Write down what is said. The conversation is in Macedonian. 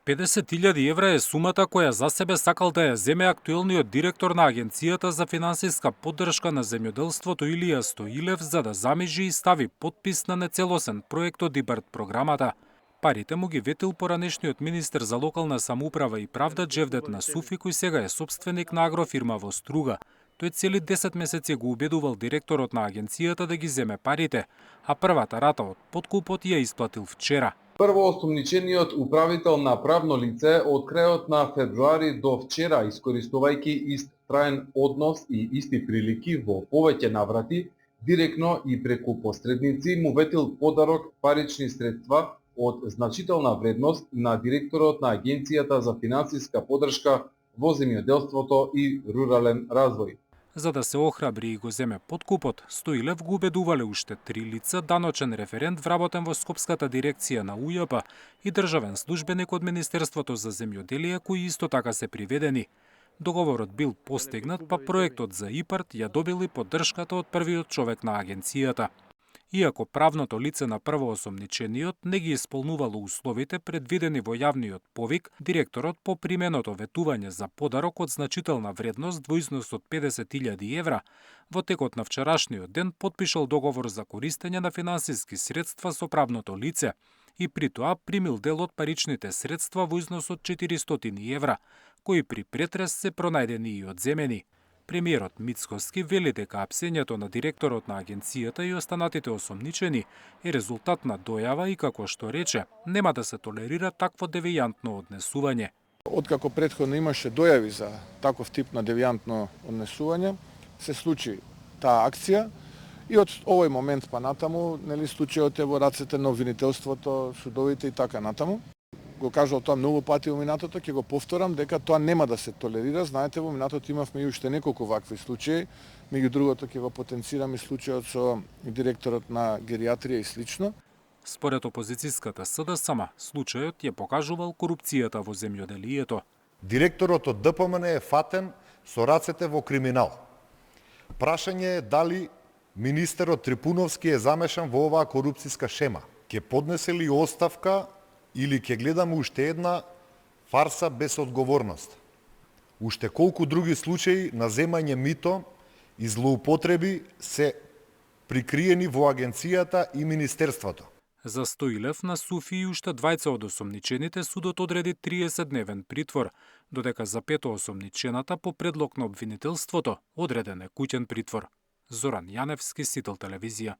50.000 евра е сумата која за себе сакал да ја земе актуелниот директор на Агенцијата за финансиска поддршка на земјоделството Илија Стоилев за да замижи и стави потпис на нецелосен проект од ИБРД програмата. Парите му ги ветил поранешниот министер за локална самоуправа и правда Джевдет Насуфи, кој сега е сопственик на агрофирма во Струга. Тој цели 10 месеци го убедувал директорот на агенцијата да ги земе парите, а првата рата од подкупот ја исплатил вчера. Првоосомничениот управител на правно лице од крајот на февруари до вчера, искористувајќи ист траен однос и исти прилики во повеќе наврати, директно и преку посредници му ветил подарок парични средства од значителна вредност на директорот на Агенцијата за финансиска поддршка во земјоделството и рурален развој. За да се охрабри и го земе подкупот, Стоилев го убедувале уште 3 лица, даночен референт вработен во Скопската дирекција на УЈП и државен службеник од Министерството за земјоделие, кои исто така се приведени. Договорот бил постигнат, па проектот за ИПАРД ја добил и поддршката од првиот човек на агенцијата. Иако правното лице на првоосомничениот не ги исполнувало условите предвидени во јавниот повик, директорот по применото ветување за подарок од значителна вредност во износ од 50.000 евра, во текот на вчерашниот ден потпишал договор за користење на финансиски средства со правното лице и при тоа примил дел од паричните средства во износ од 400 евра, кои при претрес се пронајдени и одземени. Премиерот Мицкоски вели дека апсењето на директорот на агенцијата и останатите осомничени е резултат на дојава и, како што рече, нема да се толерира такво девијантно однесување. Откако претходно имаше дојави за таков тип на девијантно однесување, се случи таа акција и од овој момент па натаму, случајот е во рацете на обвинителството, судовите и така натаму. Го кажал тоа многу пати во минатото, ќе го повторам дека тоа нема да се толерира. Знаете, во минатото имавме и уште неколку вакви случаи. Меѓу другото ќе го потенцираме случајот со директорот на гериатрија и слично. Според опозицијската СДСМ, случајот ја покажувал корупцијата во земјоделието. Директорот од ДПМН е фатен со рацете во криминал. Прашање е дали министерот Трипуновски е замешан во оваа корупцијска шема. Ќе поднесе ли оставка или ќе гледаме уште една фарса без одговорност? Уште колку други случаи на земање мито и злоупотреби се прикриени во агенцијата и министерството? За Стоилев, Насуфи и уште двајца од осомничените судот одреди 30-дневен притвор, додека за петоосомничената по предлог на обвинителството одреден е куќен притвор. Зоран Јаневски, Сител телевизија.